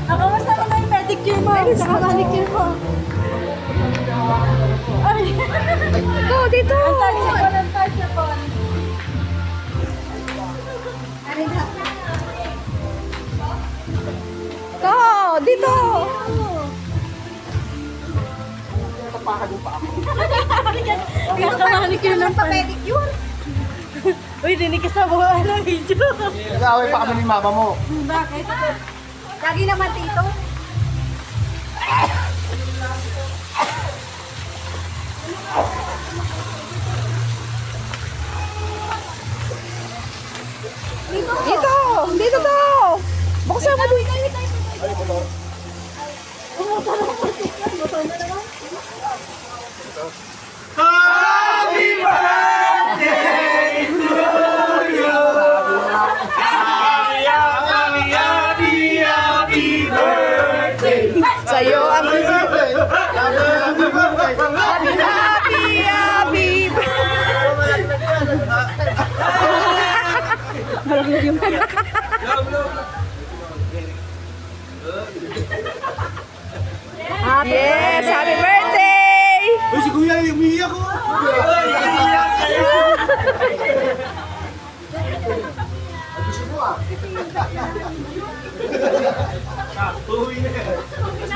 Kamusta mo na yung pedicure mo? Saka manicure mo. Ay! Go, dito! Ang touchable. Go, dito! Pinaka-manicure ng pedicure. Uy, dinig ka sa buwan ng video. Nag-aaway pa kami ni mama mo. Bakit? Lagi naman tito. Dito! Dito to! Buksan mo dito! Sa'yo ang Happy birthday! happy, happy, happy. Yes, happy birthday! Uy, si Kuya, umiiyak ko! Gusto mo ah? Uwi na.